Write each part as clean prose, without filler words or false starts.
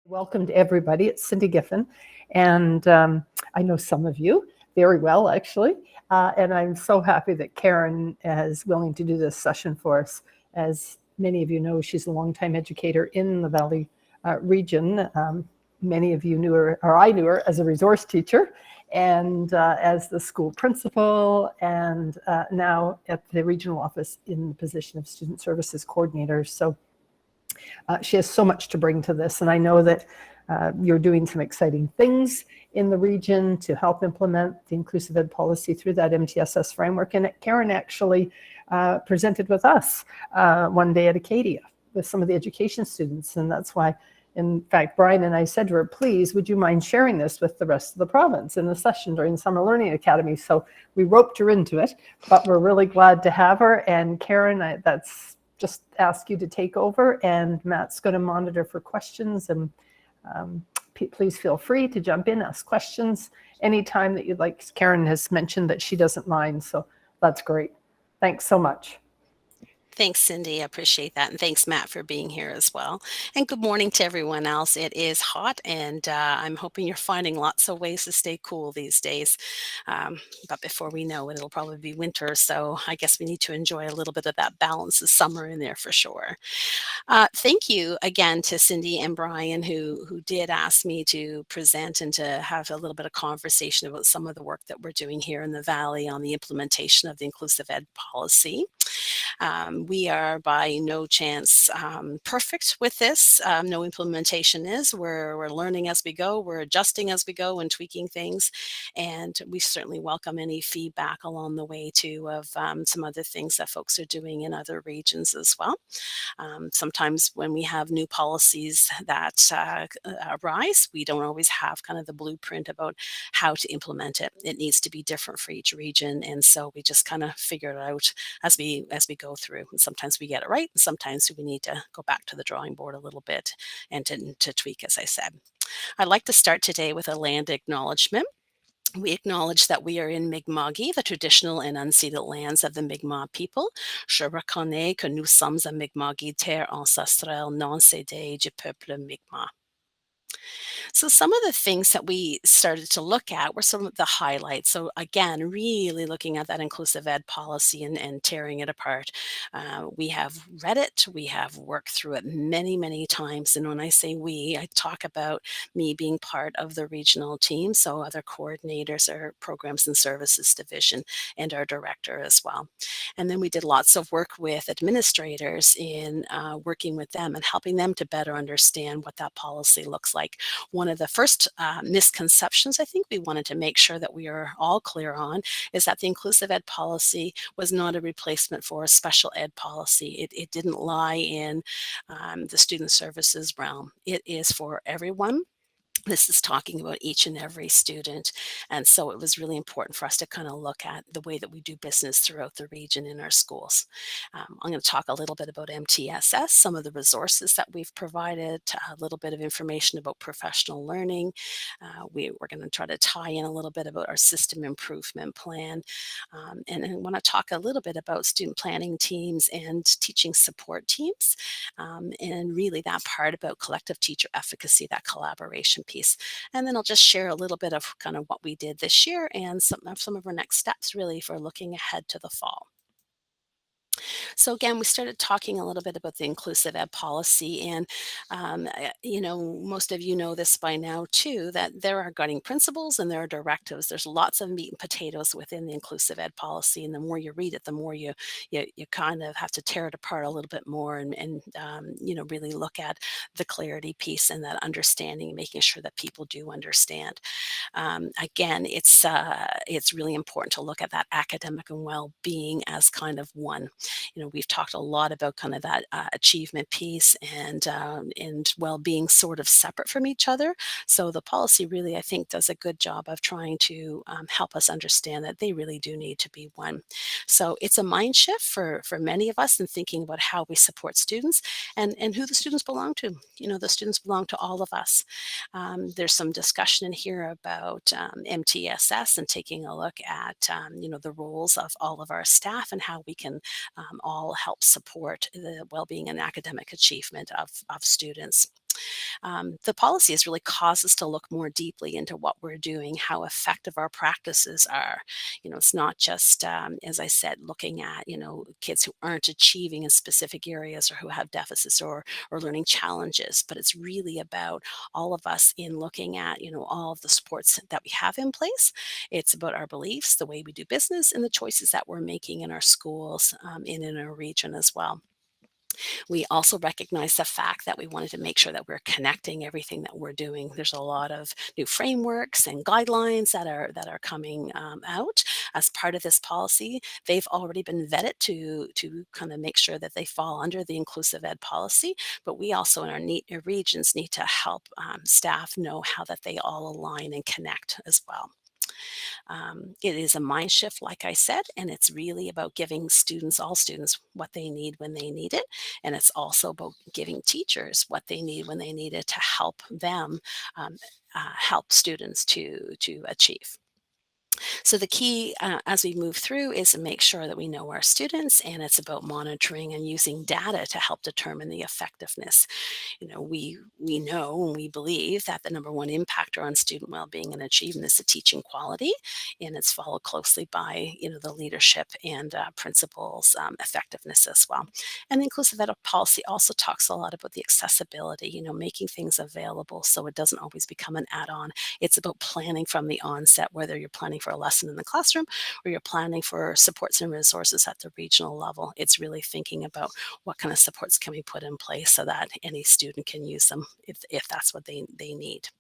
Welcome to everybody. It's Cindy Giffen, and I know some of you very well, actually. And I'm so happy that Karen is willing to do this session for us. As many of you know, she's a longtime educator in the Valley region. Many of you knew her, or I knew her, as a resource teacher and as the school principal, and now at the regional office in the position of student services coordinator. So she has so much to bring to this, and I know that you're doing some exciting things in the region to help implement the inclusive ed policy through that MTSS framework. And Karen actually presented with us one day at Acadia with some of the education students, and that's why, in fact, Brian and I said to her, please, would you mind sharing this with the rest of the province in the session during Summer Learning Academy? So we roped her into it, but we're really glad to have her. And Karen, that's just ask you to take over, and Matt's going to monitor for questions, and please feel free to jump in, ask questions anytime that you'd like. Karen has mentioned that she doesn't mind, so that's great. Thanks so much. Thanks, Cindy. I appreciate that. And thanks, Matt, for being here as well. And good morning to everyone else. It is hot, and I'm hoping you're finding lots of ways to stay cool these days. But before we know it, it'll probably be winter. So I guess we need to enjoy a little bit of that balance of summer in there for sure. Thank you again to Cindy and Brian, who did ask me to present and to have a little bit of conversation about some of the work that we're doing here in the Valley on the implementation of the inclusive ed policy. We are by no chance perfect with this. No implementation is. We're learning as we go. We're adjusting as we go and tweaking things. And we certainly welcome any feedback along the way too of some other things that folks are doing in other regions as well. Sometimes when we have new policies that arise, we don't always have kind of the blueprint about how to implement it. It needs to be different for each region. And so we just kind of figure it out as we go through. And sometimes we get it right, and sometimes we need to go back to the drawing board a little bit and to tweak, as I said. I'd like to start today with a land acknowledgement. We acknowledge that we are in Mi'kma'ki, the traditional and unceded lands of the Mi'kmaq people. Je reconnais que nous sommes en Mi'kma'ki, terre ancestrale non cédée du peuple Mi'kmaq. So some of the things that we started to look at were some of the highlights. So again, really looking at that inclusive ed policy and tearing it apart. We have read it, we have worked through it many, many times. And when I say we, I talk about me being part of the regional team, so other coordinators, our programs and services division, and our director as well. And then we did lots of work with administrators in working with them and helping them to better understand what that policy looks like. One of the first misconceptions I think we wanted to make sure that we are all clear on is that the inclusive ed policy was not a replacement for a special ed policy. It didn't lie in the student services realm. It is for everyone. This is talking about each and every student. And so it was really important for us to kind of look at the way that we do business throughout the region in our schools. I'm going to talk a little bit about MTSS, some of the resources that we've provided, a little bit of information about professional learning. We're going to try to tie in a little bit about our system improvement plan. And I want to talk a little bit about student planning teams and teaching support teams. And really that part about collective teacher efficacy, that collaboration piece. And then I'll just share a little bit of kind of what we did this year and some of our next steps really for looking ahead to the fall. So again, we started talking a little bit about the inclusive ed policy, and most of you know this by now too, that there are guiding principles and there are directives. There's lots of meat and potatoes within the inclusive ed policy, and the more you read it, the more you kind of have to tear it apart a little bit more and really look at the clarity piece and that understanding, making sure that people do understand. Again, it's really important to look at that academic and well-being as kind of one. We've talked a lot about kind of that achievement piece and well-being sort of separate from each other. So the policy really, I think, does a good job of trying to help us understand that they really do need to be one. So it's a mind shift for many of us in thinking about how we support students and who the students belong to. The students belong to all of us. There's some discussion in here about MTSS and taking a look at the roles of all of our staff and how we can all help support the well-being and academic achievement of students. The policy has really caused us to look more deeply into what we're doing, how effective our practices are. It's not just, as I said, looking at, kids who aren't achieving in specific areas or who have deficits or learning challenges, but it's really about all of us in looking at, all of the supports that we have in place. It's about our beliefs, the way we do business, and the choices that we're making in our schools and in our region as well. We also recognize the fact that we wanted to make sure that we're connecting everything that we're doing. There's a lot of new frameworks and guidelines that are coming out as part of this policy. They've already been vetted to kind of make sure that they fall under the inclusive ed policy, but we also in our regions need to help staff know how that they all align and connect as well. It is a mind shift, like I said, and it's really about giving students, all students, what they need when they need it. And it's also about giving teachers what they need when they need it to help them help students to achieve. So the key as we move through is to make sure that we know our students, and it's about monitoring and using data to help determine the effectiveness. We know and we believe that the number one impactor on student well-being and achievement is the teaching quality, and it's followed closely by the leadership and principals effectiveness as well. And inclusive ed policy also talks a lot about the accessibility, making things available so it doesn't always become an add-on. It's about planning from the onset, whether you're planning for a lesson in the classroom or you're planning for supports and resources at the regional level. It's really thinking about what kind of supports can we put in place so that any student can use them if that's what they need.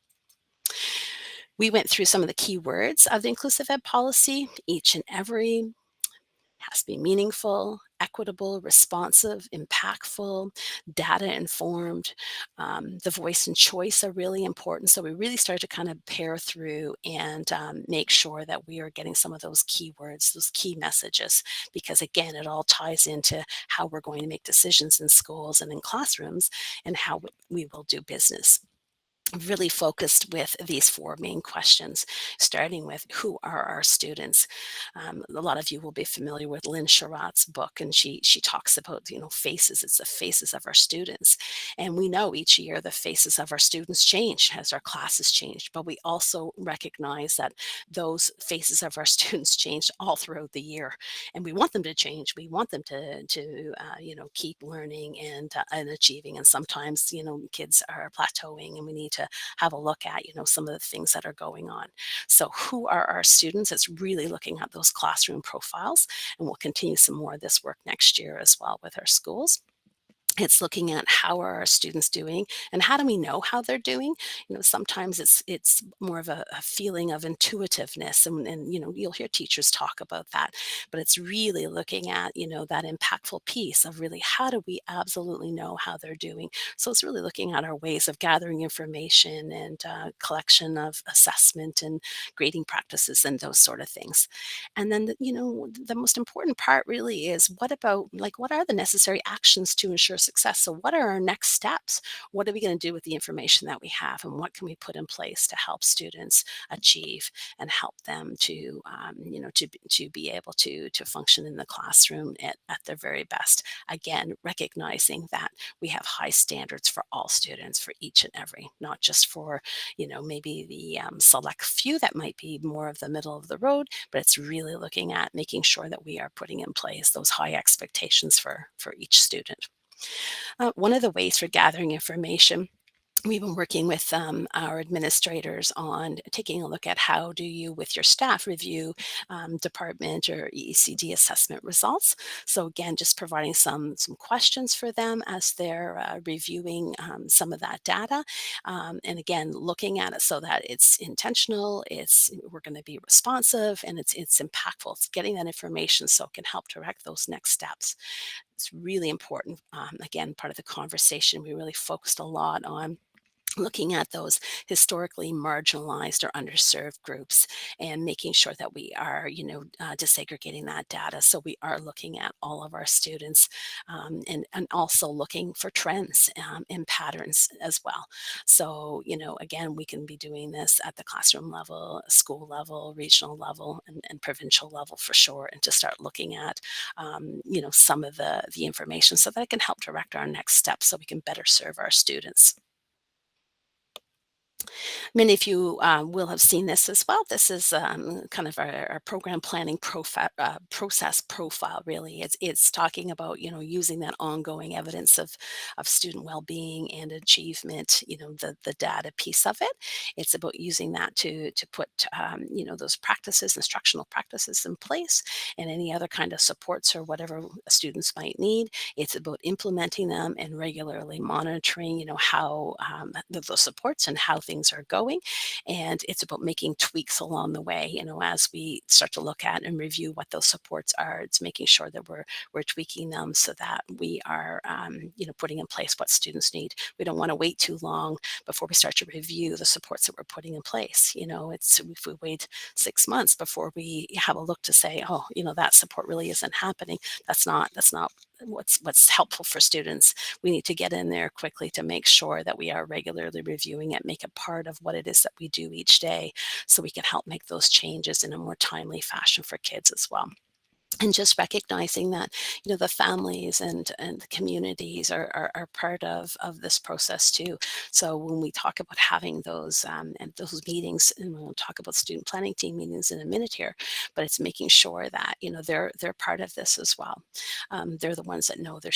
We went through some of the key words of the inclusive ed policy. Each and every has to be meaningful, equitable, responsive, impactful, data informed. The voice and choice are really important. So we really started to kind of pair through and make sure that we are getting some of those keywords, those key messages, because again, it all ties into how we're going to make decisions in schools and in classrooms and how we will do business. Really focused with these four main questions, starting with who are our students. A lot of you will be familiar with Lynn Sherratt's book, and she talks about faces. It's the faces of our students, and we know each year the faces of our students change as our classes change. But we also recognize that those faces of our students change all throughout the year, and we want them to change. We want them to keep learning and achieving. And sometimes kids are plateauing, and we need to have a look at some of the things that are going on. So who are our students? It's really looking at those classroom profiles, and we'll continue some more of this work next year as well with our schools. It's looking at how are our students doing and how do we know how they're doing. Sometimes it's more of a feeling of intuitiveness, and you'll hear teachers talk about that, but it's really looking at that impactful piece of really how do we absolutely know how they're doing. So it's really looking at our ways of gathering information and collection of assessment and grading practices and those sort of things. And then the most important part really is what about, like, what are the necessary actions to ensure success? So what are our next steps? What are we going to do with the information that we have, and what can we put in place to help students achieve and help them to be able to function in the classroom at their very best? Again, recognizing that we have high standards for all students, for each and every, not just for maybe the select few that might be more of the middle of the road, but it's really looking at making sure that we are putting in place those high expectations for each student. One of the ways for gathering information, we've been working with our administrators on taking a look at how do you, with your staff, review department or ECD assessment results. So again, just providing some questions for them as they're reviewing some of that data, and again, looking at it so that it's intentional, we're going to be responsive, and it's impactful. It's getting that information so it can help direct those next steps. It's really important. Again, part of the conversation, we really focused a lot on looking at those historically marginalized or underserved groups and making sure that we are, disaggregating that data. So we are looking at all of our students, and also looking for trends and patterns as well. So, again, we can be doing this at the classroom level, school level, regional level, and provincial level for sure, and to start looking at, some of the information so that it can help direct our next steps so we can better serve our students. Many of you will have seen this as well. This is kind of our program planning process profile. Really, it's talking about using that ongoing evidence of student well-being and achievement. The data piece of it. It's about using that to put those practices, instructional practices in place, and any other kind of supports or whatever students might need. It's about implementing them and regularly monitoring, how the supports and how things are going. And it's about making tweaks along the way, as we start to look at and review what those supports are. It's making sure that we're tweaking them so that we are, putting in place what students need. We don't want to wait too long before we start to review the supports that we're putting in place. It's if we wait 6 months before we have a look to say, oh, that support really isn't happening. That's not what's helpful for students. We need to get in there quickly to make sure that we are regularly reviewing it, make it part of what it is that we do each day, so we can help make those changes in a more timely fashion for kids as well. And just recognizing that the families and the communities are part of this process too. So when we talk about having those and those meetings, and we'll talk about student planning team meetings in a minute here, but it's making sure that they're part of this as well. They're the ones that know their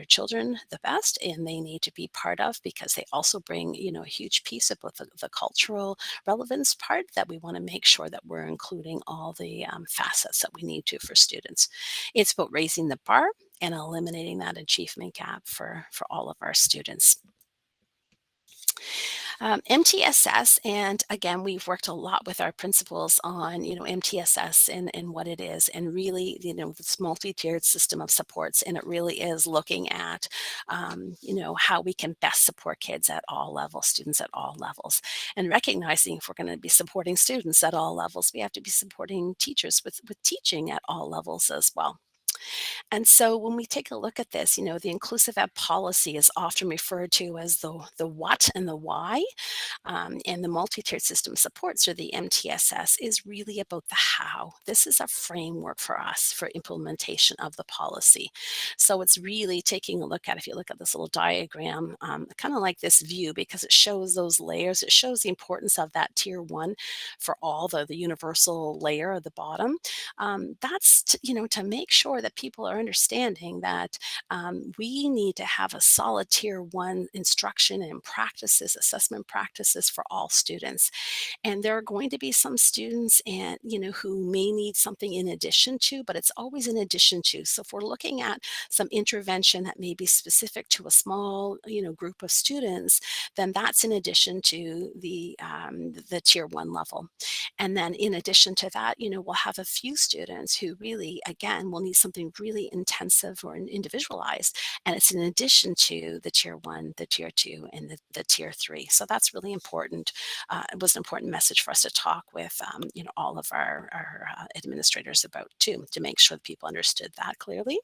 children the best, and they need to be part of, because they also bring a huge piece of both the cultural relevance part, that we want to make sure that we're including all the facets that we need to for students. It's about raising the bar and eliminating that achievement gap for all of our students. MTSS, and again, we've worked a lot with our principals on, MTSS and what it is, and really, this multi-tiered system of supports, and it really is looking at, how we can best support kids at all levels, students at all levels, and recognizing if we're going to be supporting students at all levels, we have to be supporting teachers with teaching at all levels as well. And so when we take a look at this, the inclusive ed policy is often referred to as the what and the why, and the multi-tiered system supports, or the MTSS, is really about the how. This is a framework for us for implementation of the policy. So it's really taking a look at, if you look at this little diagram, kind of like this view, because it shows those layers. It shows the importance of that tier one for all the universal layer at the bottom. That's to make sure that people are understanding that we need to have a solid tier one instruction and practices, assessment practices for all students. And there are going to be some students and who may need something in addition to, but it's always in addition to. So if we're looking at some intervention that may be specific to a small group of students, then that's in addition to the tier one level. And then in addition to that, we'll have a few students who really, again, will need something really intensive or individualized. And it's in addition to the tier one, the tier two, and the tier three. So that's really important. It was an important message for us to talk with, all of our administrators about too, to make sure that people understood that clearly,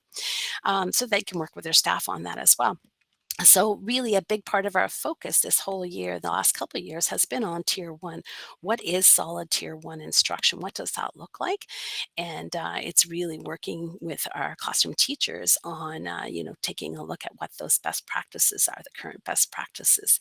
so they can work with their staff on that as well. So really a big part of our focus this whole year, the last couple of years, has been on tier one. What is solid tier one instruction? What does that look like? And it's really working with our classroom teachers on, taking a look at what those best practices are, the current best practices.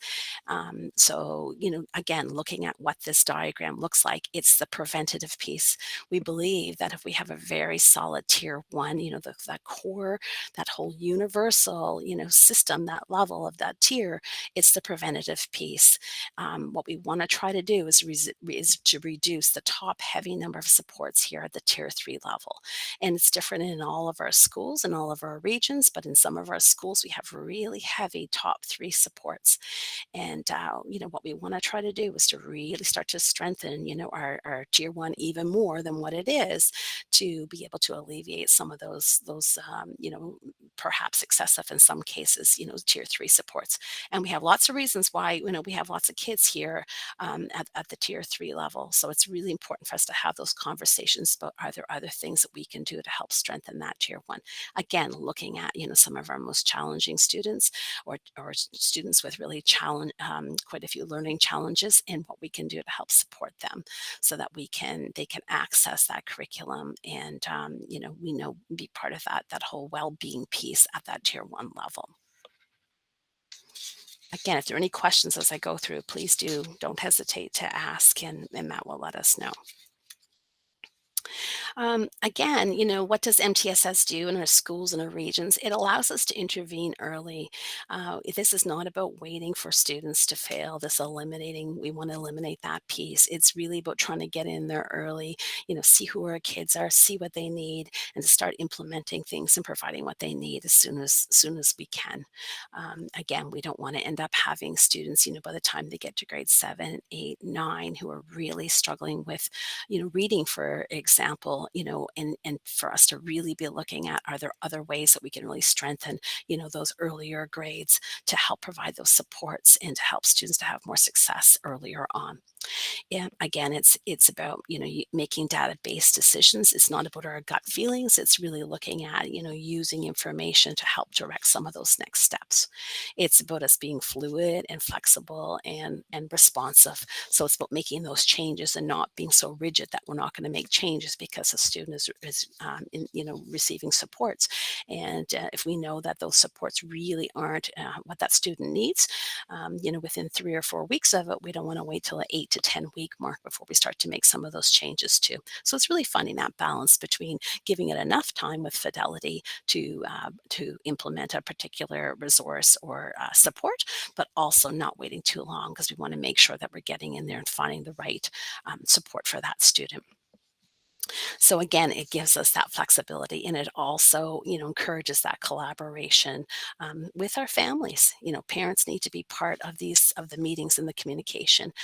So, again, looking at what this diagram looks like, it's the preventative piece. We believe that if we have a very solid tier one, that core, that whole universal, system, that level of that tier, it's the preventative piece. What we want to try to do is to reduce the top heavy number of supports here at the tier three level. And it's different in all of our schools and all of our regions, but in some of our schools, we have really heavy top three supports. And, what we want to try to do is to really start to strengthen, our tier one even more than what it is, to be able to alleviate some of those, perhaps excessive in some cases, tier three supports. And we have lots of reasons why, we have lots of kids here at the tier three level. So it's really important for us to have those conversations about, are there other things that we can do to help strengthen that tier one? Again, looking at, some of our most challenging students, or students with really quite a few learning challenges, and what we can do to help support them, so that they can access that curriculum, and be part of that whole well-being piece at that tier one level. Again, if there are any questions as I go through, please don't hesitate to ask, and Matt will let us know. Again, what does MTSS do in our schools and our regions? It allows us to intervene early. This is not about waiting for students to fail, we want to eliminate that piece. It's really about trying to get in there early, see who our kids are, see what they need, and to start implementing things and providing what they need as soon as we can. Again, we don't want to end up having students, by the time they get to grade 7, 8, 9, who are really struggling with reading, for example, and for us to really be looking at, are there other ways that we can really strengthen, those earlier grades to help provide those supports and to help students to have more success earlier on. Yeah, again, it's about making data-based decisions. It's not about our gut feelings. It's really looking at using information to help direct some of those next steps. It's about us being fluid and flexible and responsive. So it's about making those changes and not being so rigid that we're not going to make changes because a student is receiving supports. And if we know that those supports really aren't what that student needs, within 3 or 4 weeks of it, we don't want to wait till an 8 to 10 week mark before we start to make some of those changes too. So it's really finding that balance between giving it enough time with fidelity to implement a particular resource or support, but also not waiting too long, because we want to make sure that we're getting in there and finding the right support for that student. So again, it gives us that flexibility, and it also, encourages that collaboration with our families. Parents need to be part of the meetings and the communication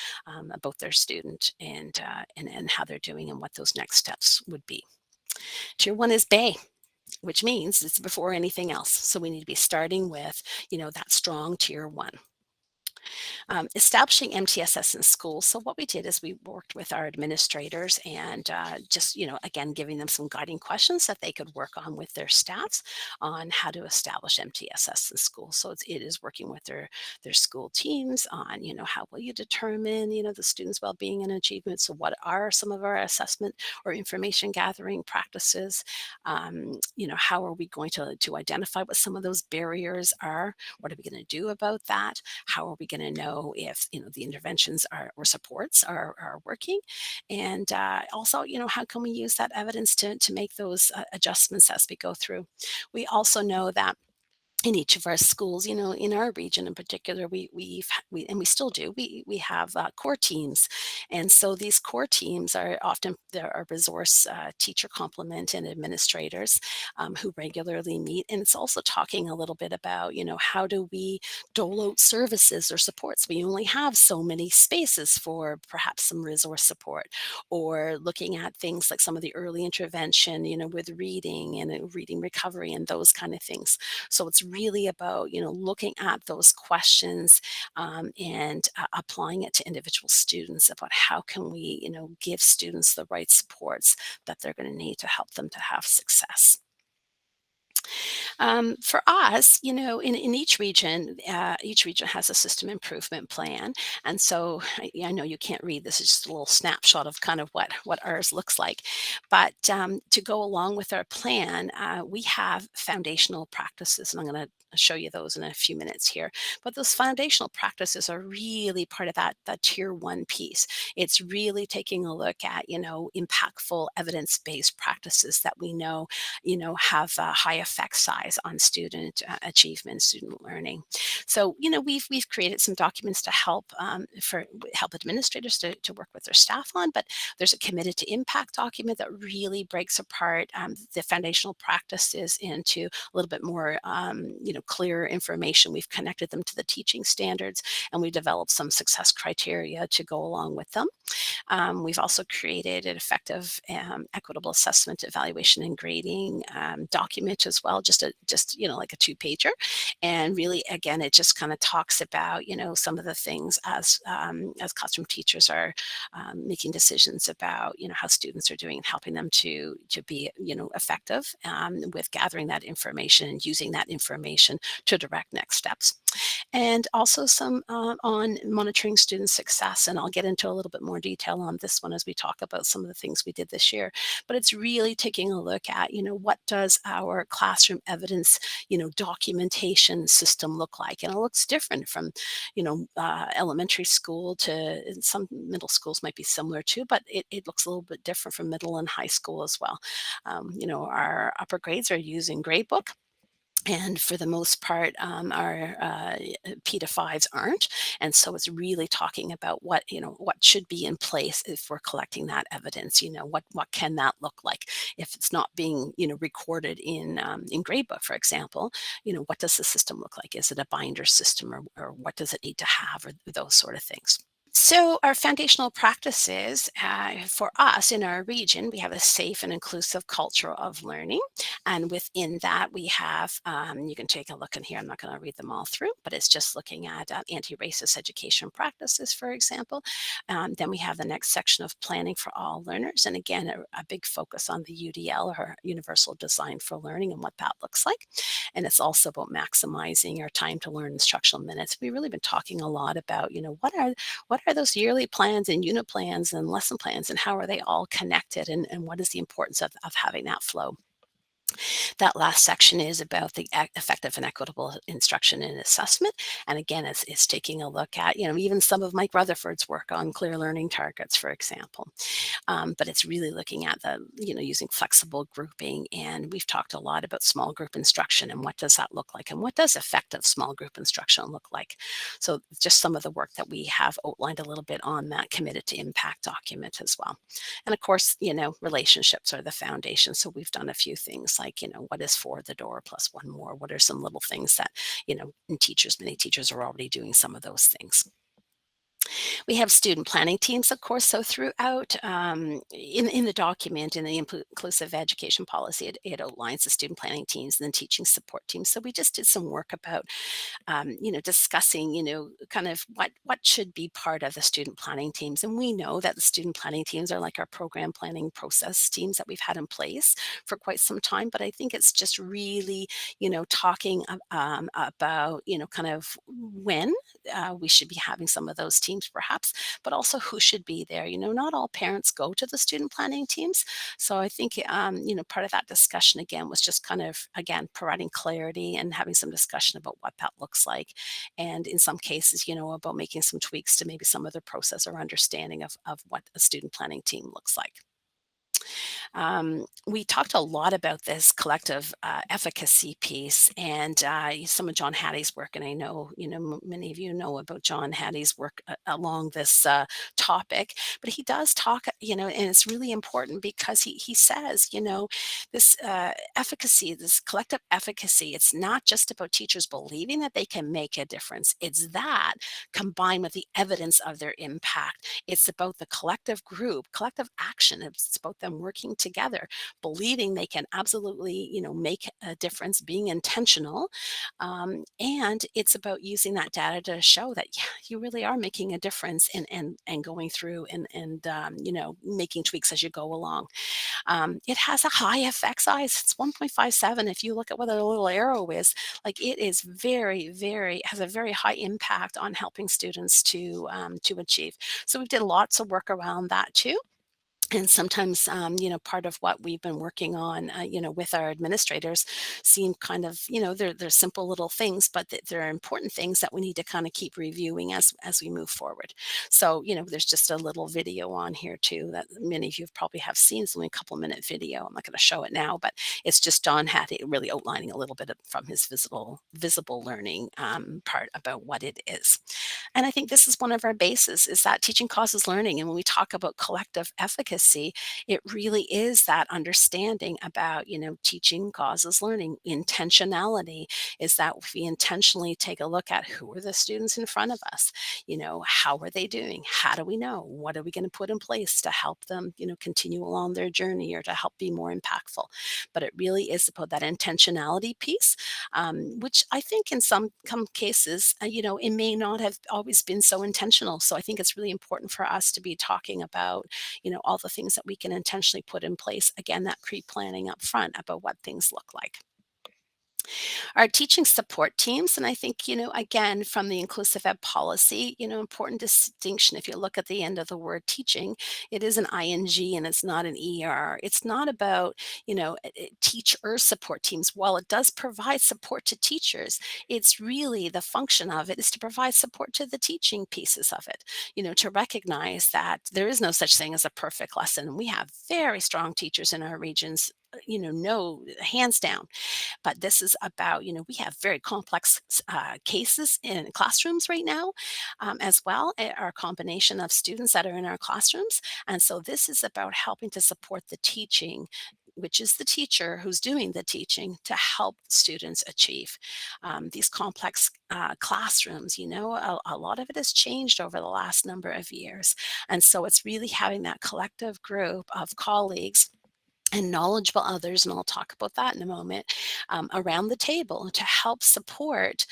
about their student and how they're doing and what those next steps would be. Tier 1 is Bay, which means it's before anything else. So we need to be starting with, that strong Tier 1. Establishing MTSS in schools. So what we did is we worked with our administrators and just, again, giving them some guiding questions that they could work on with their staffs on how to establish MTSS in schools. So it is working with their school teams on, how will you determine, the students' well-being and achievement. So what are some of our assessment or information gathering practices? How are we going to identify what some of those barriers are? What are we going to do about that? How are we going to know if the interventions or supports are working? And also, how can we use that evidence to make those adjustments as we go through? We also know that in each of our schools, in our region in particular, and we still do, we have core teams. And so these core teams are often, there are resource teacher complement and administrators who regularly meet. And it's also talking a little bit about, how do we dole out services or supports? We only have so many spaces for perhaps some resource support, or looking at things like some of the early intervention, with reading and reading recovery and those kind of things. So it's really about, looking at those questions and applying it to individual students about how can we, give students the right supports that they're going to need to help them to have success. For us, in each region has a system improvement plan. And so I know you can't read this, it's just a little snapshot of kind of what ours looks like. But to go along with our plan, we have foundational practices, and I'm going to show you those in a few minutes here. But those foundational practices are really part of that tier 1 piece. It's really taking a look at, impactful evidence-based practices that we know, have a high effect size on student achievement, student learning. So, we've created some documents to help administrators to work with their staff on, but there's a committed to impact document that really breaks apart the foundational practices into a little bit more, clear information. We've connected them to the teaching standards, and we developed some success criteria to go along with them. We've also created an effective, equitable assessment, evaluation, and grading document as well, just like a 2-pager. And really, again, it just kind of talks about, some of the things as classroom teachers are making decisions about, how students are doing and helping them to be, effective with gathering that information and using that information to direct next steps. and also some on monitoring student success. And I'll get into a little bit more detail on this one as we talk about some of the things we did this year. But it's really taking a look at, what does our classroom evidence, documentation system look like? And it looks different from, elementary school to and some middle schools might be similar too, but it looks a little bit different from middle and high school as well. Our upper grades are using gradebook, and for the most part, our P to fives aren't. And so it's really talking about what should be in place if we're collecting that evidence. What can that look like if it's not being recorded in gradebook, for example. What does the system look like? Is it a binder system, or what does it need to have, or those sort of things? So, our foundational practices for us in our region, we have a safe and inclusive culture of learning. And within that, we have, you can take a look in here. I'm not going to read them all through, but it's just looking at anti racist education practices, for example. Then we have the next section of planning for all learners. And again, a big focus on the UDL, or Universal Design for Learning, and what that looks like. And it's also about maximizing our time to learn instructional minutes. We've really been talking a lot about, what are those yearly plans and unit plans and lesson plans, and how are they all connected, and what is the importance of having that flow? That last section is about the effective and equitable instruction and assessment. And again, it's taking a look at, even some of Mike Rutherford's work on clear learning targets, for example. But it's really looking at using flexible grouping. And we've talked a lot about small group instruction and what does that look like, and what does effective small group instruction look like. So just some of the work that we have outlined a little bit on that committed to impact document as well. And of course, relationships are the foundation. So we've done a few things like, what is for the door plus one more? What are some little things that, many teachers are already doing some of those things. We have student planning teams, of course. So throughout, in the document, in the inclusive education policy, it outlines the student planning teams and then teaching support teams. So we just did some work about discussing, kind of what should be part of the student planning teams. And we know that the student planning teams are like our program planning process teams that we've had in place for quite some time. But I think it's just really, talking about, kind of when we should be having some of those teams perhaps, but also who should be there. Not all parents go to the student planning teams. So I think, part of that discussion again was just kind of, again, providing clarity and having some discussion about what that looks like. And in some cases, about making some tweaks to maybe some of the process or understanding of what a student planning team looks like. We talked a lot about this collective efficacy piece, and some of John Hattie's work, and I know many of you know about John Hattie's work along this topic. But he does talk, and it's really important because he says, this efficacy, this collective efficacy, it's not just about teachers believing that they can make a difference. It's that combined with the evidence of their impact. It's about the collective group, collective action. It's about them working together, believing they can absolutely, make a difference, being intentional. And it's about using that data to show that, yeah, you really are making a difference, and going through and making tweaks as you go along. It has a high effect size. It's 1.57. If you look at what the little arrow is, like, it is very, very, has a very high impact on helping students to achieve. So we did lots of work around that too. And sometimes, part of what we've been working on, with our administrators seem kind of, they're simple little things, but they're important things that we need to kind of keep reviewing as we move forward. So, there's just a little video on here too that many of you probably have seen. It's only a couple minute video. I'm not going to show it now, but it's just Don Hattie really outlining a little bit from his visible learning part about what it is. And I think this is one of our bases, is that teaching causes learning. And when we talk about collective efficacy, it really is that understanding about, teaching causes learning. Intentionality is that we intentionally take a look at who are the students in front of us, how are they doing? How do we know? What are we going to put in place to help them, continue along their journey or to help be more impactful? But it really is about that intentionality piece, which I think in some cases, it may not have always been so intentional. So I think it's really important for us to be talking about, all the things that we can intentionally put in place. Again, that pre-planning up front about what things look like. Our teaching support teams, and I think, again, from the inclusive ed policy, important distinction. If you look at the end of the word teaching, it is an ing and it's not an It's not about, teacher support teams. While it does provide support to teachers, it's really the function of it is to provide support to the teaching pieces of it, to recognize that there is no such thing as a perfect lesson. We have very strong teachers in our regions, no, hands down, but this is about, we have very complex cases in classrooms right now, as well, our combination of students that are in our classrooms. And so this is about helping to support the teaching, which is the teacher who's doing the teaching to help students achieve these complex classrooms. A lot of it has changed over the last number of years. And so it's really having that collective group of colleagues and knowledgeable others, and I'll talk about that in a moment, around the table to help support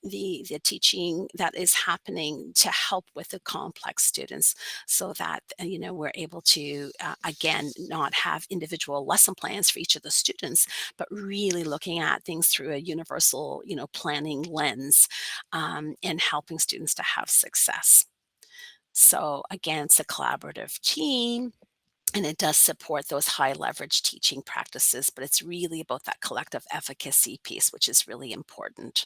the teaching that is happening to help with the complex students, so that we're able to again not have individual lesson plans for each of the students, but really looking at things through a universal planning lens, and helping students to have success. So again, it's a collaborative team, and it does support those high leverage teaching practices, but it's really about that collective efficacy piece, which is really important.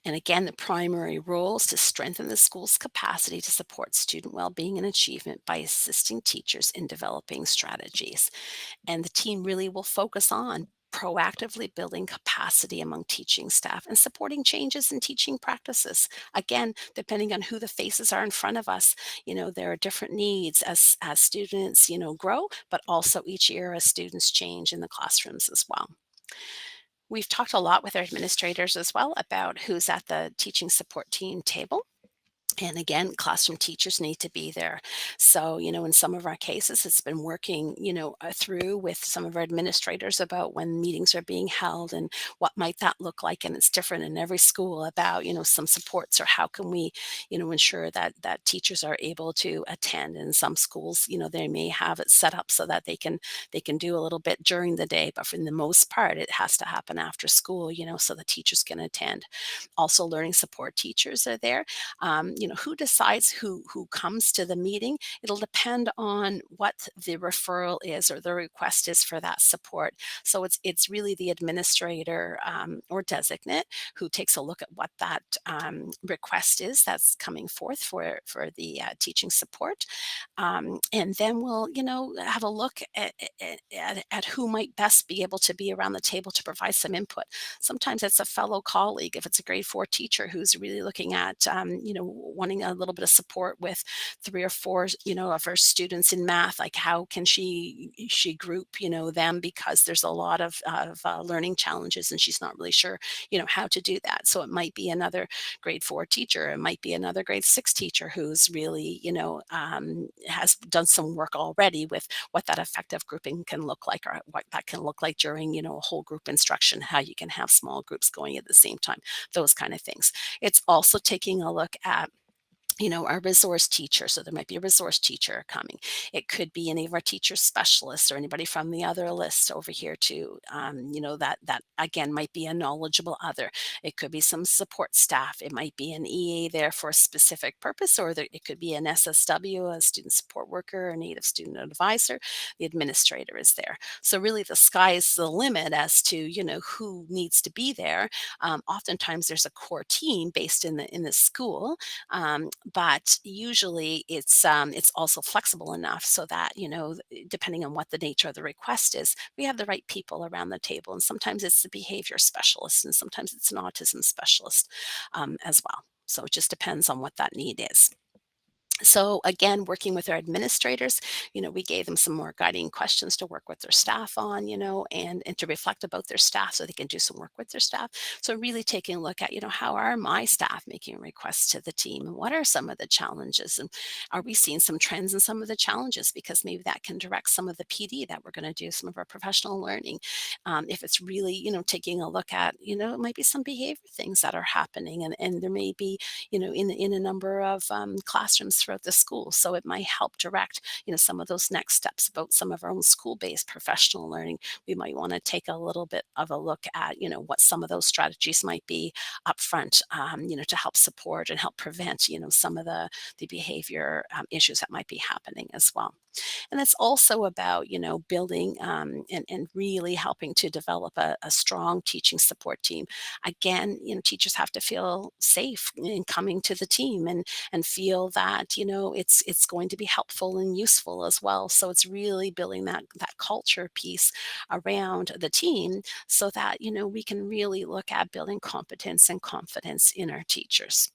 And again, the primary role is to strengthen the school's capacity to support student well-being and achievement by assisting teachers in developing strategies. And the team really will focus on proactively building capacity among teaching staff and supporting changes in teaching practices. Again, depending on who the faces are in front of us, there are different needs as students, grow, but also each year as students change in the classrooms as well. We've talked a lot with our administrators as well about who's at the teaching support team table. And again, classroom teachers need to be there. So, in some of our cases, it's been working, through with some of our administrators about when meetings are being held and what might that look like. And it's different in every school about, some supports or how can we, ensure that teachers are able to attend. In some schools, they may have it set up so that they can do a little bit during the day, but for the most part, it has to happen after school, so the teachers can attend. Also, learning support teachers are there. Who decides who comes to the meeting? It'll depend on what the referral is or the request is for that support. So it's really the administrator, or designate, who takes a look at what that request is that's coming forth for the teaching support, and then we'll have a look at who might best be able to be around the table to provide some input. Sometimes it's a fellow colleague. If it's a grade 4 teacher who's really looking at, wanting a little bit of support with 3 or 4, of her students in math, like how can she group, them, because there's a lot of learning challenges and she's not really sure, how to do that. So it might be another grade 4 teacher. It might be another grade 6 teacher who's really, has done some work already with what that effective grouping can look like, or what that can look like during, a whole group instruction, how you can have small groups going at the same time, those kind of things. It's also taking a look at our resource teacher. So there might be a resource teacher coming. It could be any of our teacher specialists or anybody from the other list over here too. That again might be a knowledgeable other. It could be some support staff. It might be an EA there for a specific purpose, or it could be an SSW, a student support worker, a native student advisor. The administrator is there. So really the sky's the limit as to, who needs to be there. Oftentimes there's a core team based in the school, but usually it's also flexible enough so that depending on what the nature of the request is, we have the right people around the table. And sometimes it's the behavior specialist, and sometimes it's an autism specialist, as well. So it just depends on what that need is. So again, working with our administrators, we gave them some more guiding questions to work with their staff on, and to reflect about their staff so they can do some work with their staff. So really taking a look at, how are my staff making requests to the team, and what are some of the challenges, and are we seeing some trends in some of the challenges, because maybe that can direct some of the PD that we're going to do, some of our professional learning. If it's really, taking a look at, it might be some behavior things that are happening, and there may be, in a number of classrooms throughout the school. So it might help direct, some of those next steps about some of our own school-based professional learning. We might want to take a little bit of a look at, what some of those strategies might be upfront, to help support and help prevent, some of the behavior issues that might be happening as well. And it's also about, building and really helping to develop a strong teaching support team. Again, teachers have to feel safe in coming to the team and feel that, it's going to be helpful and useful as well. So it's really building that culture piece around the team so that, we can really look at building competence and confidence in our teachers.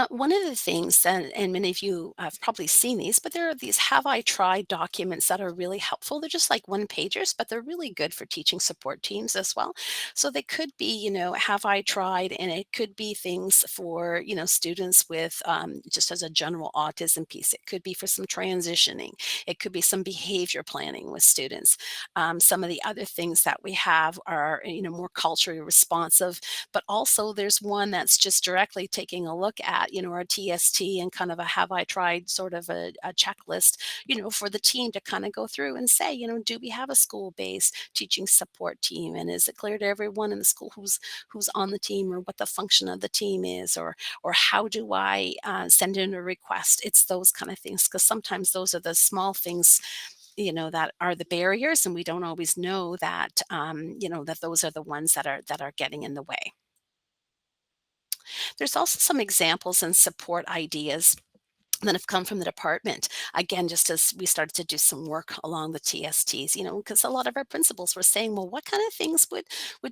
One of the things, and many of you have probably seen these, but there are these Have I Tried documents that are really helpful. They're just like one pagers, but they're really good for teaching support teams as well. So they could be, Have I Tried? And it could be things for, students with just as a general autism piece. It could be for some transitioning. It could be some behavior planning with students. Some of the other things that we have are, more culturally responsive, but also there's one that's just directly taking a look at, our TST and kind of a Have I Tried sort of a checklist, for the team to kind of go through and say, do we have a school-based teaching support team? And is it clear to everyone in the school who's on the team, or what the function of the team is, or how do I send in a request? It's those kind of things, because sometimes those are the small things, that are the barriers, and we don't always know that, that those are the ones that are getting in the way. There's also some examples and support ideas that have come from the department. Again, just as we started to do some work along the TSTs, because a lot of our principals were saying, well, what kind of things would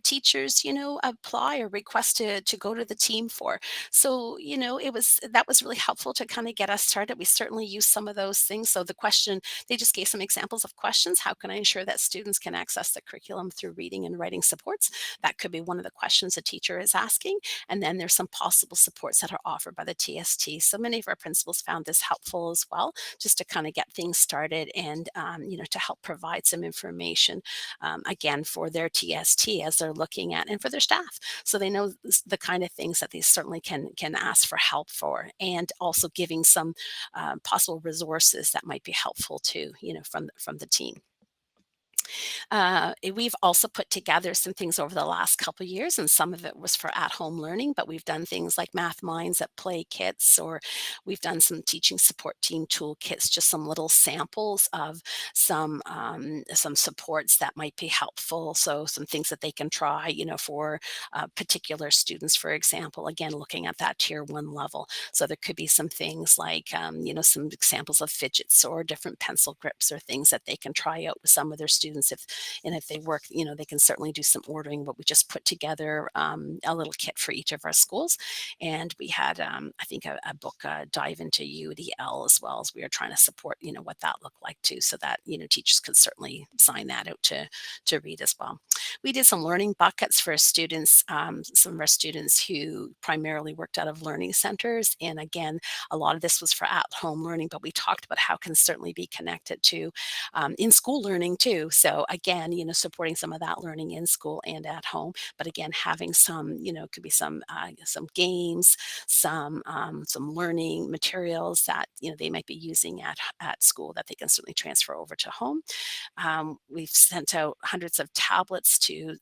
teachers, apply or request to go to the team for? So, that was really helpful to kind of get us started. We certainly use some of those things. So the question, they just gave some examples of questions. How can I ensure that students can access the curriculum through reading and writing supports? That could be one of the questions a teacher is asking. And then there's some possible supports that are offered by the TST. So many of our principals found this helpful as well, just to kind of get things started and, to help provide some information, again, for their TST as they're looking at, and for their staff. So they know the kind of things that they certainly can ask for help for, and also giving some possible resources that might be helpful too, from the team. We've also put together some things over the last couple of years, and some of it was for at-home learning, but we've done things like Math Minds at Play kits, or we've done some teaching support team toolkits, just some little samples of some supports that might be helpful. So some things that they can try, for particular students, for example, again, looking at that tier one level. So there could be some things like, some examples of fidgets or different pencil grips, or things that they can try out with some of their students. If they work, they can certainly do some ordering, but we just put together a little kit for each of our schools. And we had, I think, a book, Dive into UDL, as well, as we were trying to support, what that looked like too, so that, teachers could certainly sign that out to read as well. We did some learning buckets for students, some of our students who primarily worked out of learning centers. And again, a lot of this was for at-home learning, but we talked about how it can certainly be connected to in-school learning too. So again, supporting some of that learning in school and at home, but again, having some, could be some games, some learning materials that, they might be using at school that they can certainly transfer over to home. We've sent out hundreds of tablets to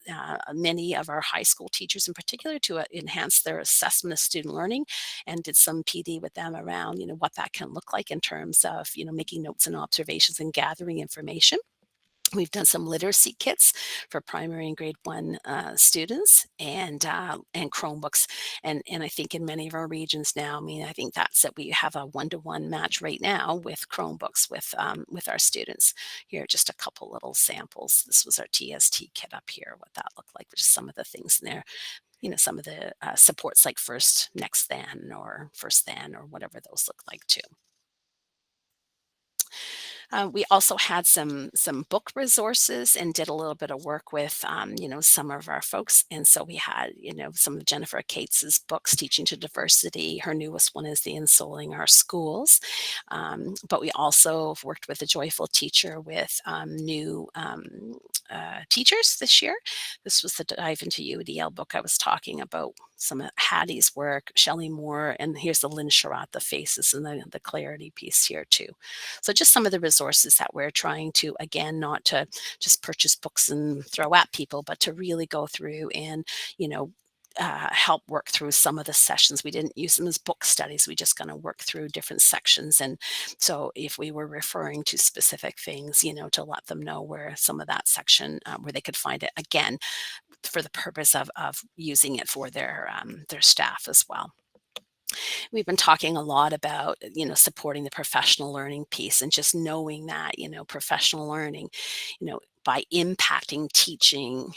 many of our high school teachers in particular, to enhance their assessment of student learning, and did some PD with them around, what that can look like in terms of, making notes and observations and gathering information. We've done some literacy kits for primary and grade one students, and Chromebooks, and I think in many of our regions now, I mean, I think that's that we have a one-to-one match right now with Chromebooks with our students. Here are just a couple little samples. This was our TST kit up here. What that looked like, just some of the things in there. Some of the supports like first, next, then, or first, then, or whatever those look like too. We also had some book resources and did a little bit of work with some of our folks. And so we had some of Jennifer Cates's books, Teaching to Diversity. Her newest one is The Ensouling Our Schools. But we also worked with a Joyful Teacher with new teachers this year. This was the Dive into UDL book I was talking about. Some of Hattie's work, Shelley Moore, and here's the Lynn Sherratt, the faces and the clarity piece here too. So just some of the resources that we're trying to, again, not to just purchase books and throw at people, but to really go through and, help work through some of the sessions. We didn't use them as book studies. We just kind of work through different sections. And so if we were referring to specific things, to let them know where some of that section, where they could find it, again, for the purpose of using it for their staff as well. We've been talking a lot about, supporting the professional learning piece and just knowing that, professional learning, by impacting teaching,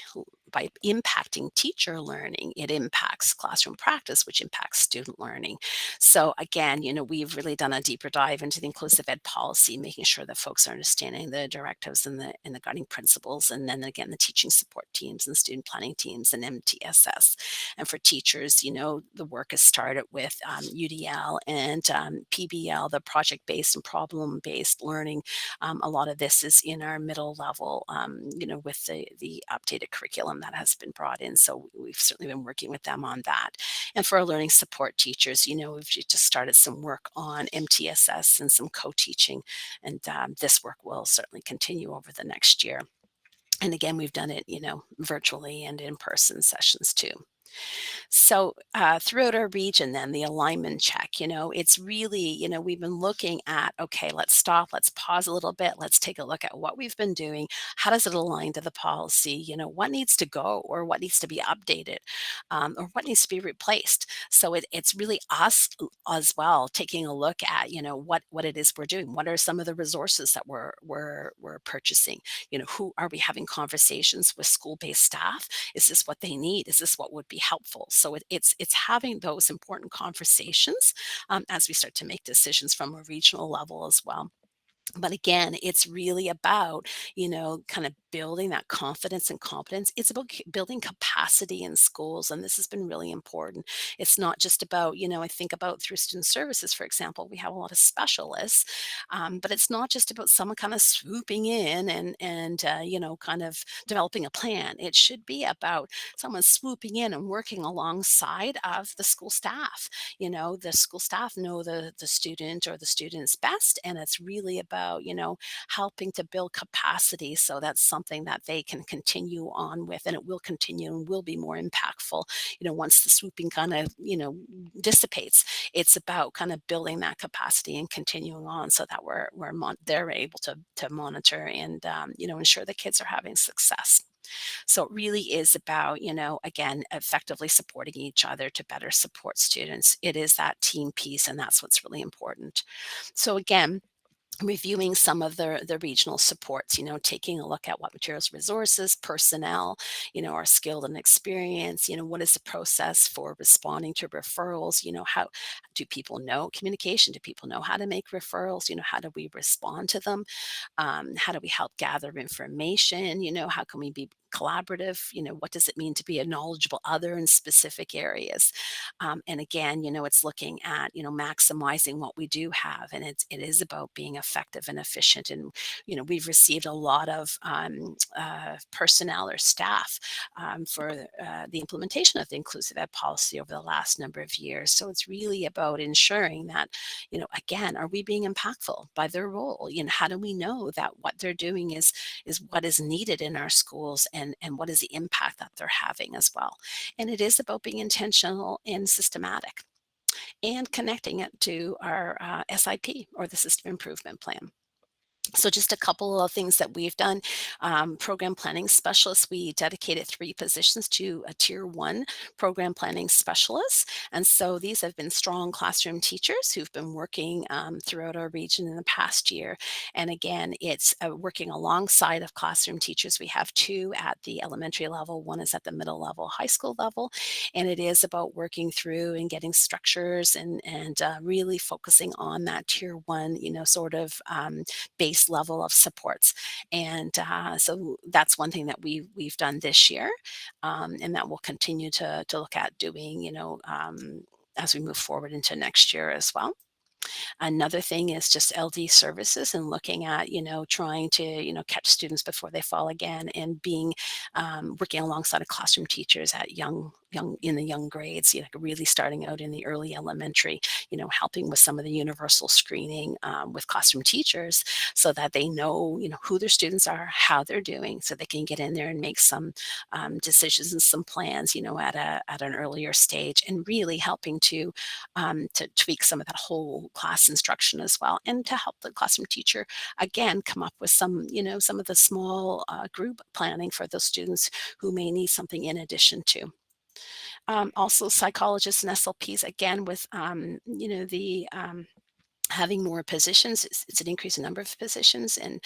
by impacting teacher learning, it impacts classroom practice, which impacts student learning. So again, we've really done a deeper dive into the inclusive ed policy, making sure that folks are understanding the directives and the guiding principles, and then again, the teaching support teams and student planning teams and MTSS. And for teachers, the work has started with UDL and PBL, the project-based and problem-based learning. A lot of this is in our middle level, with the updated curriculum that has been brought in. So we've certainly been working with them on that. And for our learning support teachers, we've just started some work on MTSS and some co-teaching. And this work will certainly continue over the next year. And again, we've done it, virtually and in-person sessions too. So throughout our region, then the alignment check, it's really, we've been looking at, okay, let's stop, let's pause a little bit, let's take a look at what we've been doing. How does it align to the policy? What needs to go or what needs to be updated, or what needs to be replaced? So it's really us as well taking a look at, what it is we're doing. What are some of the resources that we're purchasing? Who are we having conversations with school-based staff? Is this what they need? Is this what would be helpful? So it's having those important conversations as we start to make decisions from a regional level as well. But again, it's really about, kind of building that confidence and competence. It's about building capacity in schools. And this has been really important. It's not just about, I think about through student services, for example, we have a lot of specialists, but it's not just about someone kind of swooping in and kind of developing a plan. It should be about someone swooping in and working alongside of the school staff. The school staff know the student or the students best. And it's really about, helping to build capacity so that's something that they can continue on with, and it will continue and will be more impactful, once the swooping kind of, dissipates. It's about kind of building that capacity and continuing on so that they're able to monitor and, ensure the kids are having success. So it really is about, again, effectively supporting each other to better support students. It is that team piece, and that's what's really important. So again, reviewing some of the regional supports, taking a look at what materials, resources, personnel, are skilled and experienced, what is the process for responding to referrals, how do people know communication? Do people know how to make referrals? How do we respond to them? How do we help gather information? How can we be collaborative? What does it mean to be a knowledgeable other in specific areas? And again, it's looking at, maximizing what we do have. And it is about being effective and efficient. And, we've received a lot of personnel or staff for the implementation of the inclusive ed policy over the last number of years. So it's really about ensuring that, again, are we being impactful by their role? How do we know that what they're doing is what is needed in our schools, and what is the impact that they're having as well? And it is about being intentional and systematic and connecting it to our SIP, or the System Improvement Plan. So just a couple of things that we've done. Program planning specialists, we dedicated 3 positions to a tier 1 program planning specialist. And so these have been strong classroom teachers who've been working throughout our region in the past year. And again, it's working alongside of classroom teachers. We have 2 at the elementary level, 1 is at the middle level, high school level. And it is about working through and getting structures and really focusing on that tier 1, sort of increased level of supports. And so that's one thing that we've done this year, and that we'll continue to look at doing, as we move forward into next year as well. Another thing is just LD services and looking at, trying to, catch students before they fall again, and being working alongside of classroom teachers at young in the young grades, really starting out in the early elementary, helping with some of the universal screening with classroom teachers, so that they know, who their students are, how they're doing, so they can get in there and make some decisions and some plans, at an earlier stage, and really helping to tweak some of that whole class instruction as well, and to help the classroom teacher again come up with some of the small group planning for those students who may need something in addition to. Also, psychologists and SLPs, again, with the having more positions. It's an increasing number of positions, and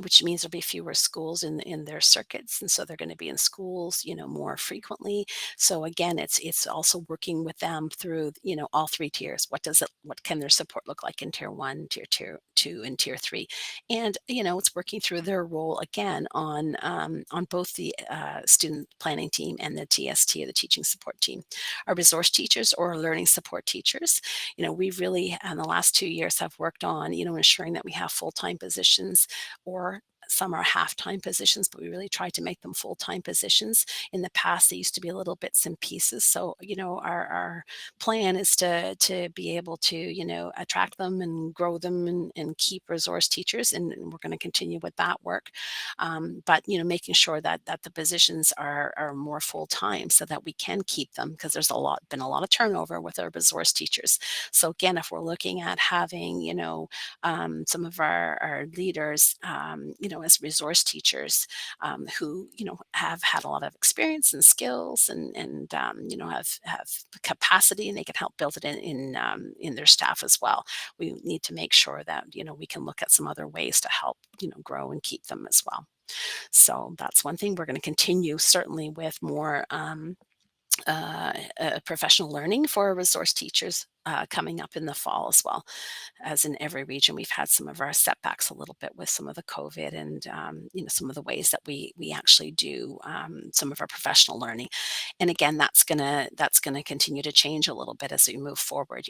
which means there'll be fewer schools in their circuits, and so they're going to be in schools more frequently. So again, it's also working with them through all three tiers. What can their support look like in tier 1, tier 2, and tier 3? And it's working through their role again on both the student planning team and the TST, or the teaching support team. Our resource teachers, or learning support teachers, we've really, in the last 2 years, have worked on, ensuring that we have full-time positions, or some are half-time positions, but we really try to make them full-time positions. In the past, they used to be a little bits and pieces. So, our plan is to be able to, attract them and grow them, and keep resource teachers, and we're going to continue with that work. But, making sure that the positions are more full-time, so that we can keep them, because there's been a lot of turnover with our resource teachers. So again, if we're looking at having, some of our leaders, as resource teachers, who, have had a lot of experience and skills, and have capacity, and they can help build it in their staff as well. We need to make sure that, we can look at some other ways to help, grow and keep them as well. So that's one thing we're going to continue, certainly, with more professional learning for our resource teachers coming up in the fall as well. As in every region, we've had some of our setbacks a little bit with some of the COVID, and some of the ways that we actually do some of our professional learning. And again, that's gonna continue to change a little bit as we move forward.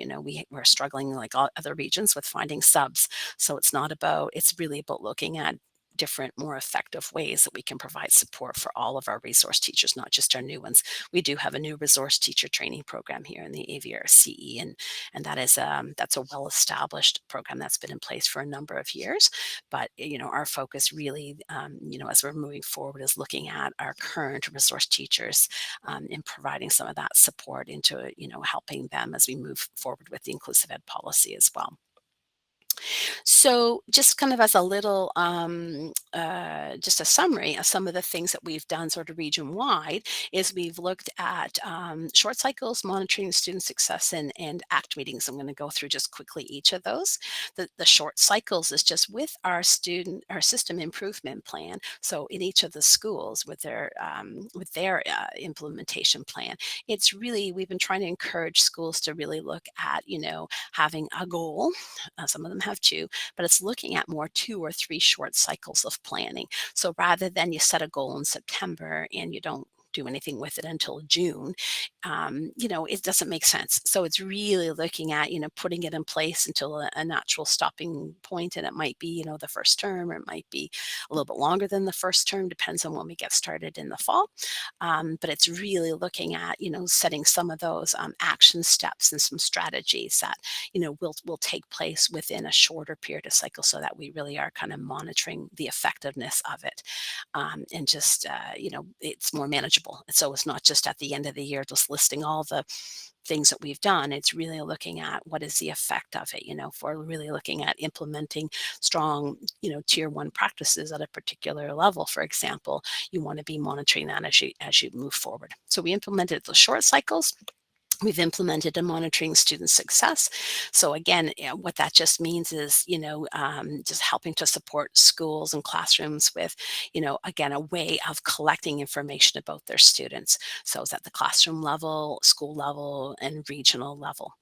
We're struggling, like all other regions, with finding subs. So it's really about looking at different, more effective ways that we can provide support for all of our resource teachers, not just our new ones. We do have a new resource teacher training program here in the AVRCE, and that's a well-established program that's been in place for a number of years. But our focus really, as we're moving forward, is looking at our current resource teachers, and providing some of that support into helping them as we move forward with the inclusive ed policy as well. So, just kind of as a little, just a summary of some of the things that we've done sort of region wide, is we've looked at short cycles, monitoring student success, and ACT meetings. I'm going to go through just quickly each of those. The short cycles is just with our system improvement plan. So in each of the schools, with their implementation plan, it's really, we've been trying to encourage schools to really look at having a goal. Some of them have two, but it's looking at more 2 or 3 short cycles of planning. So rather than you set a goal in September and you don't do anything with it until June, it doesn't make sense. So it's really looking at, putting it in place until a natural stopping point. And it might be, the first term, or it might be a little bit longer than the first term, depends on when we get started in the fall. But it's really looking at, setting some of those action steps and some strategies that, will take place within a shorter period of cycle, so that we really are kind of monitoring the effectiveness of it. And just, it's more manageable. So it's not just at the end of the year, just listing all the things that we've done. It's really looking at what is the effect of it. If we're really looking at implementing strong, tier 1 practices at a particular level, for example, you want to be monitoring that as you move forward. So we implemented the short cycles. We've implemented a monitoring student success. So again, what that just means is, just helping to support schools and classrooms with, again, a way of collecting information about their students. So it's at the classroom level, school level, and regional level.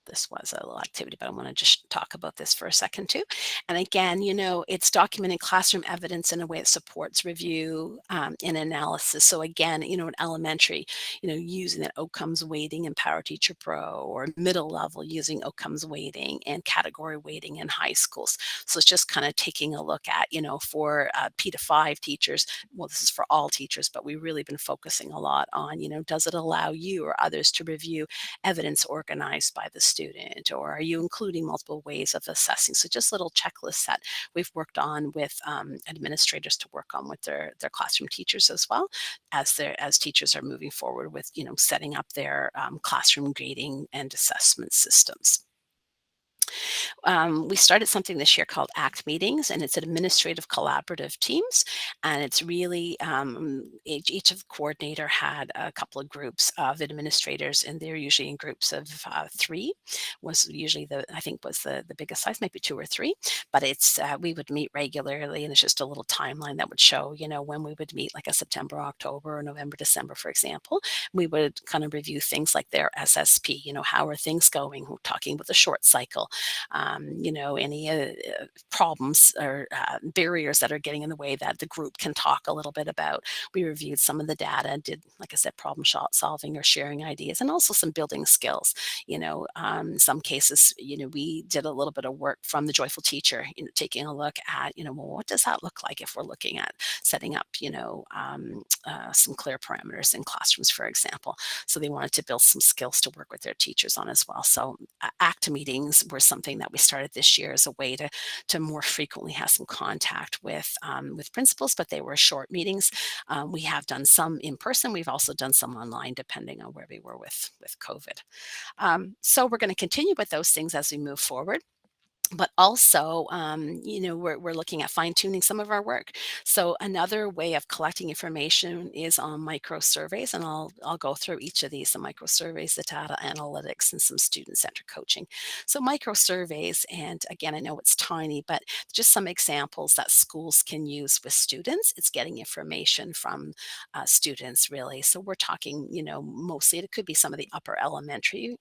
this was a little activity, but I want to just talk about this for a second too. And again, it's documenting classroom evidence in a way that supports review and analysis. So again, in elementary, using that outcomes weighting in Power Teacher Pro, or middle level using outcomes weighting and category weighting in high schools. So it's just kind of taking a look at, for P to 5 teachers, well, this is for all teachers, but we've really been focusing a lot on, does it allow you or others to review evidence organized by the student, or are you including multiple ways of assessing? So just little checklists that we've worked on with administrators to work on with their classroom teachers as well, as teachers are moving forward with setting up their classroom grading and assessment systems. We started something this year called ACT meetings, and it's an administrative collaborative teams. And it's really each of the coordinator had a couple of groups of administrators, and they're usually in groups of 3. Was usually I think was the biggest size, maybe 2 or 3. But it's we would meet regularly, and it's just a little timeline that would show when we would meet, like a September, October, or November, December, for example. We would kind of review things like their SSP. How are things going? We're talking about the short cycle, any problems or barriers that are getting in the way that the group can talk a little bit about. We reviewed some of the data, did, like I said, problem solving or sharing ideas, and also some building skills. Some cases, we did a little bit of work from the Joyful Teacher, taking a look at, well, what does that look like if we're looking at setting up, some clear parameters in classrooms, for example. So they wanted to build some skills to work with their teachers on as well. So ACT meetings were something that we started this year as a way to more frequently have some contact with principals, but they were short meetings. We have done some in person. We've also done some online, depending on where we were with COVID. So we're going to continue with those things as we move forward. But also, we're looking at fine tuning some of our work. So another way of collecting information is on micro surveys, and I'll go through each of these: the micro surveys, the data analytics, and some student-centered coaching. So micro surveys, and again, I know it's tiny, but just some examples that schools can use with students. It's getting information from students, really. So we're talking, mostly it could be some of the upper elementary,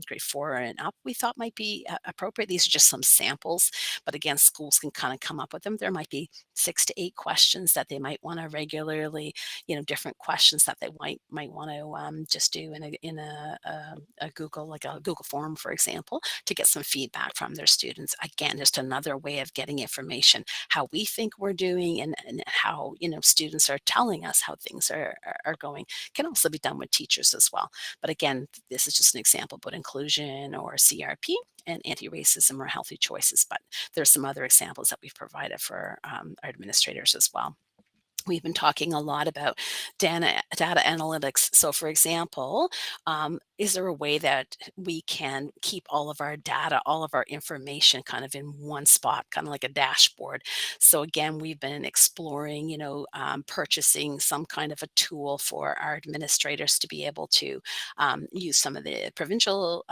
grade 4 and up. We thought might be appropriate. These are just some samples, but again, schools can kind of come up with them. There might be 6 to 8 questions that they might want to regularly, different questions that they might want to just do in a Google, like a Google form, for example, to get some feedback from their students. Again, just another way of getting information, how we think we're doing, and how students are telling us how things are going. Can also be done with teachers as well. But again, this is just an example, but inclusion or CRP and anti-racism or healthy choices. But there's some other examples that we've provided for our administrators as well. We've been talking a lot about data analytics. So, for example, is there a way that we can keep all of our data, all of our information kind of in one spot, kind of like a dashboard? So, again, we've been exploring, purchasing some kind of a tool for our administrators to be able to use some of the provincial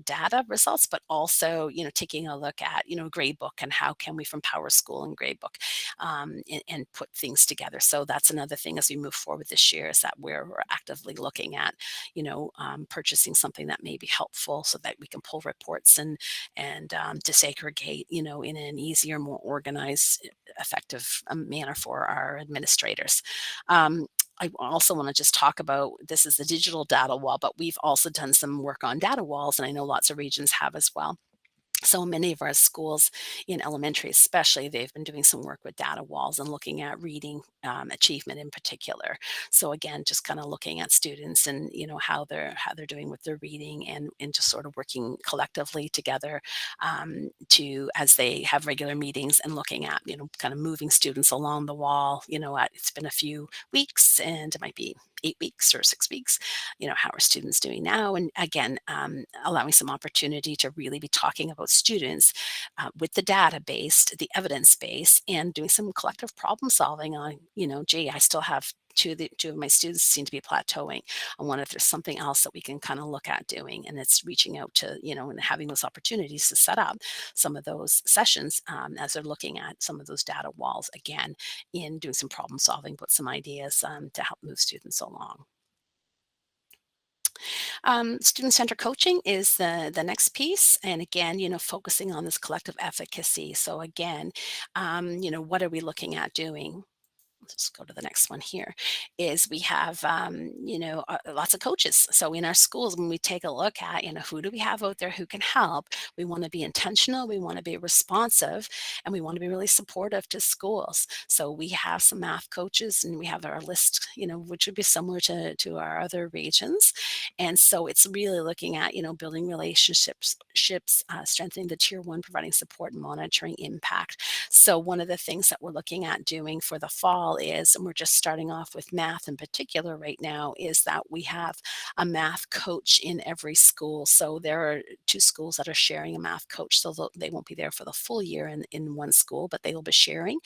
data results, but also, taking a look at, gradebook, and how can we from Power School and gradebook and put things together. So that's another thing as we move forward this year, is that we're actively looking at, purchasing something that may be helpful so that we can pull reports and disaggregate, in an easier, more organized, effective manner for our administrators. I also want to just talk about, this is the digital data wall, but we've also done some work on data walls, and I know lots of regions have as well. So many of our schools in elementary, especially, they've been doing some work with data walls and looking at reading achievement in particular. So again, just kind of looking at students and how they're doing with their reading, and just sort of working collectively together to, as they have regular meetings, and looking at kind of moving students along the wall. It's been a few weeks, and it might be 8 weeks or 6 weeks. How are students doing now? And again, allowing some opportunity to really be talking about students with the data based, the evidence base, and doing some collective problem solving on, gee, I still have two of my students seem to be plateauing. I wonder if there's something else that we can kind of look at doing. And it's reaching out to, and having those opportunities to set up some of those sessions as they're looking at some of those data walls, again, in doing some problem solving, put some ideas to help move students along. Student-centered coaching is the next piece, and again, focusing on this collective efficacy. So again, what are we looking at doing? Let's just go to the next one here, is we have, lots of coaches. So in our schools, when we take a look at, who do we have out there who can help, we want to be intentional, we want to be responsive, and we want to be really supportive to schools. So we have some math coaches and we have our list, which would be similar to our other regions. And so it's really looking at, building relationships, strengthening the tier one, providing support and monitoring impact. So one of the things that we're looking at doing for the fall is, and we're just starting off with math in particular right now, is that we have a math coach in every school. So there are two schools that are sharing a math coach. So they won't be there for the full year in one school, but they will be sharing.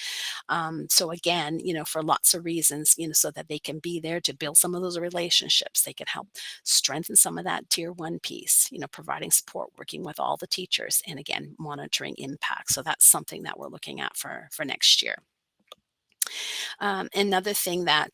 So again, for lots of reasons, so that they can be there to build some of those relationships. They can help strengthen some of that tier one piece, providing support, working with all the teachers, and again, monitoring impact. So that's something that we're looking at for next year. Another thing that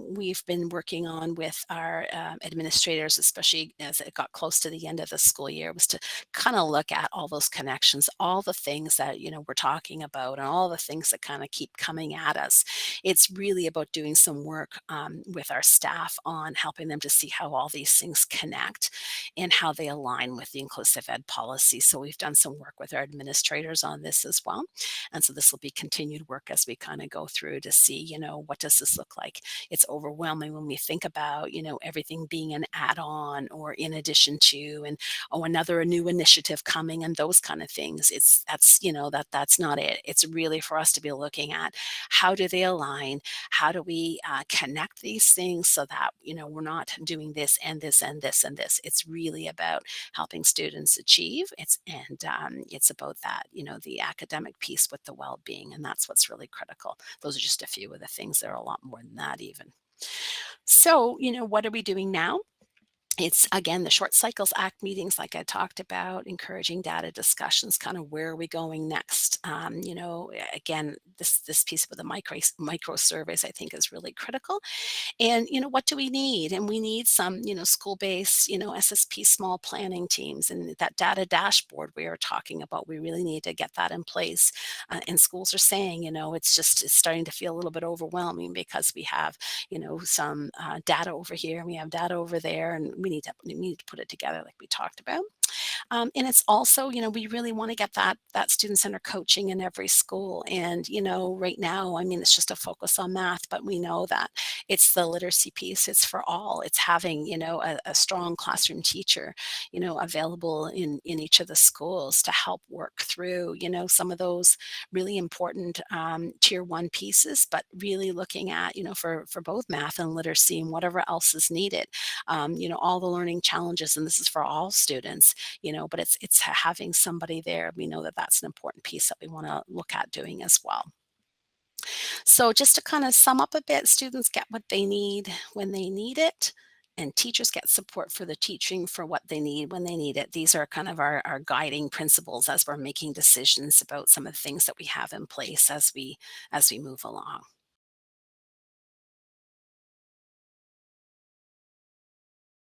we've been working on with our administrators, especially as it got close to the end of the school year, was to kind of look at all those connections, all the things that we're talking about, and all the things that kind of keep coming at us. It's really about doing some work with our staff on helping them to see how all these things connect and how they align with the inclusive ed policy. So we've done some work with our administrators on this as well. And so this will be continued work as we kind of go through to see, what does this look like? It's overwhelming when we think about, everything being an add-on or in addition to, and another new initiative coming and those kind of things. That's not it. It's really for us to be looking at how do they align? How do we connect these things so that, we're not doing this and this and this and this. It's really about helping students achieve. It's about that, the academic piece with the well-being, and that's what's really critical. Those are just a few of the things. There are a lot more than that even. So, what are we doing now? It's again the short cycles act meetings, like I talked about, encouraging data discussions, kind of where are we going next. Again, this piece with the micro surveys I think is really critical. And, what do we need? And we need some, school-based, SSP small planning teams, and that data dashboard we are talking about. We really need to get that in place. And schools are saying, it's starting to feel a little bit overwhelming because we have, some data over here and we have data over there, and we need to put it together like we talked about. And it's also, we really want to get that student-centered coaching in every school. And, right now, I mean, it's just a focus on math, but we know that it's the literacy piece. It's for all. It's having, a strong classroom teacher, available in each of the schools to help work through, some of those really important tier one pieces, but really looking at, for both math and literacy and whatever else is needed, all the learning challenges, and this is for all students, but it's having somebody there. We know that that's an important piece that we want to look at doing as well. So just to kind of sum up a bit, students get what they need when they need it, and teachers get support for the teaching for what they need when they need it. These are kind of our guiding principles as we're making decisions about some of the things that we have in place as we move along.